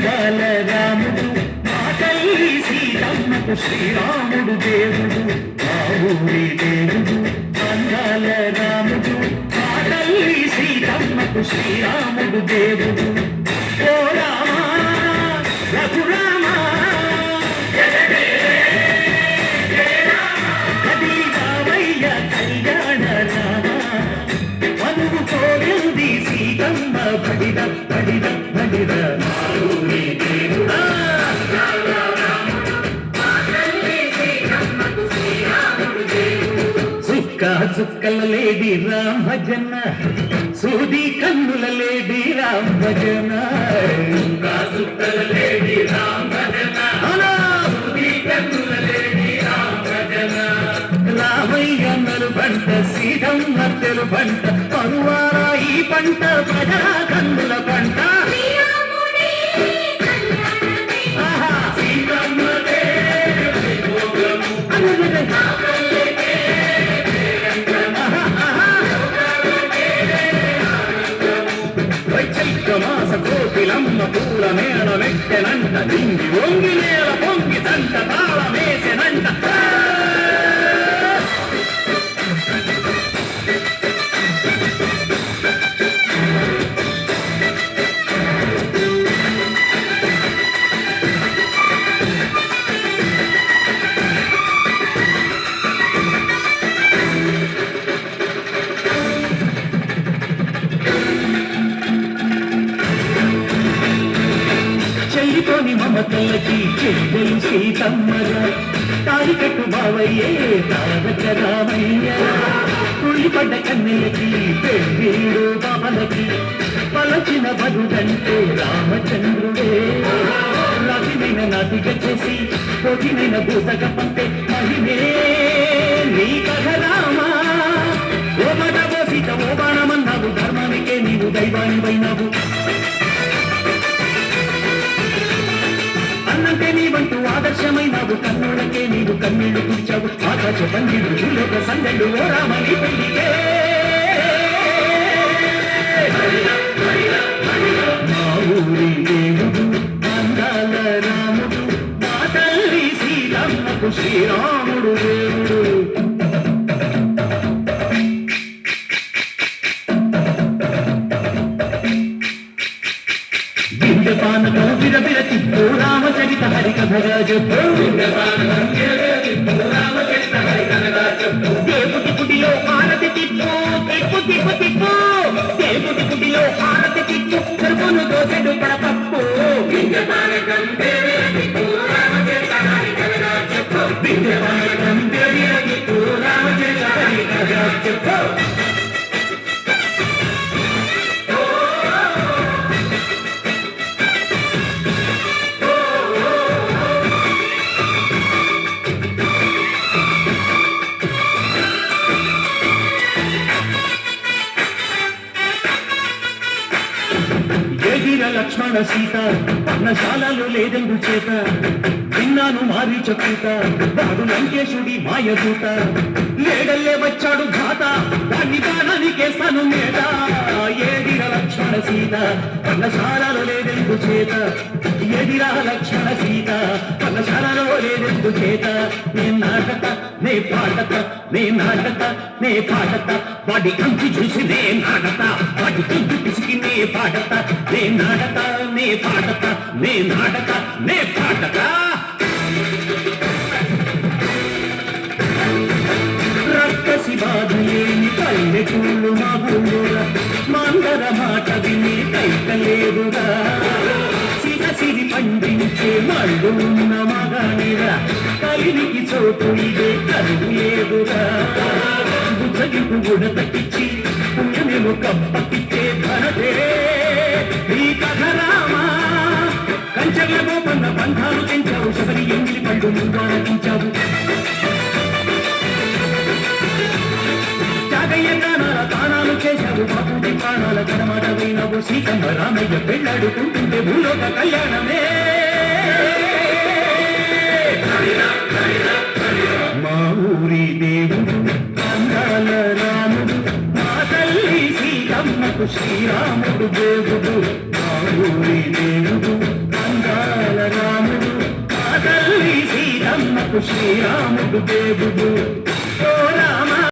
అందాల రాముడు మా తల్లి సీతమ్మకు శ్రీరాముడు దేవుడు మా ఊరి దేవుడు అందాల రాముడు మా తల్లి సీతమ్మకు శ్రీరాముడు దేవుడు ఓ రామా రఘురామా కదిలిగావయ్య కళ్యాణ రామా మనువు కోరింది సీతమ్మ బడిద బడిద బడిద చుక్కల లేడి రామ భజన సూది కన్నుల లేడి రామ భజన చుక్కల లేడి రామ భజన సూది కన్నుల లేడి రామ భజన రామయ్య నలు పంట సీతమ్మ తెలు పంట పరువారా ఈ పంట ప్రజల కన్నుల పంట కోకిలమ్మ పూల మేళ వెట్టెనంట నింగి వంగి నేల పొంగి దంట తాళ మేసెనంట చెల్లితోని మమతలకి చెల్లెలు సీతమ్మగా తాలికట్టు బావయ్యే తారక రామయ్య తుళ్ళిపడ్డ కన్నెలకి పెళ్ళిడు బాబలకి పలచిన బరుడంటే రామచంద్రుడే రాతినైన నాటిక చేసి పోటినైన భూతక పంపే మహిమే నీ కథ రామా ఓ మడవో సీత ఓ బాణమన్నావు ధర్మానికే నీవు దైవానివైనావు అన్నంటే నీవంటూ ఆదర్శమైనావు కన్నులకే నీవు కన్నీళ్లు కూర్చావు ఆకాశ పండిడు భూలోక సందడు ఓ రామని పెళ్లికే మా ఊరి దేవుడు అందాల రాముడు మా తల్లి సీతమ్మకు శ్రీరాముడు దేవుడు పానకం విరవిర తిప్పు రామచరిత హరికథగా చెప్పు దేవుడి గుడిలో హారతి తిప్పు తిప్పు తిప్పు తిప్పు దేవుడి గుడిలో హారతి తిప్పు కరువును దోసెడు పడపప్పు పానకం తిప్పు రామచరిత హరికథగా చెప్పు లక్ష్మణ సీత పర్ణశాలలో లేదెందు చేత విన్నాను మారి చెప్పుత వాడు లంకేశుడి మాయదూత లేడల్లే వచ్చాడు ఘాత దాన్ని బాణానికేస్తాను మేట ఏదిరా లక్ష్మణ సీత పర్ణశాలలో లేదెందు చేత ఏదిరా లక్ష్మణ సీత పర్ణశాలలో లేదెందు చేత నే నాటక నే పాటత నే నాటక నే పాటత వాడి కంచి చూసి నే నాటత వాడి కంచి పిసికి నే పాటత నే నాటక నే పాటత నే నాటక నే పాటత రక్కసి బాధలేని పల్లెటూళ్ళు మా ఊళ్ళురా మందర మాట విని కైకలేదురా సిరి పండించే మళ్ళు ఉన్న మగానిరా కలినికి చోటు ఇదే కరువు లేదురా బుచ్చగిపు గుడతకిచ్చి పుణ్యమేమో కప్పకిచ్చే ధనదే ఈ కథ రామా కంచెల గోపన్న బంధాలు తెంచావు శబరి ఎంగిలి పళ్ళు ముందానకించావు జాగయ్య ప్రాణాల తానాలు చేశావు బాపుడి ప్రాణాల కడమాట పోయినావు సీతమ్మ రామయ్య పెళ్ళాడుకుంటుంటే భూలోక కళ్యాణమే మా ఊరి దేవుడు అందాల రాముడు మా తల్లి సీతమ్మకు శ్రీరాముడు దేవుడు మా ఊరి దేవుడు అందాల రాముడు మా తల్లి సీతమ్మకు శ్రీరాముడు దేవుడు ఓ రామ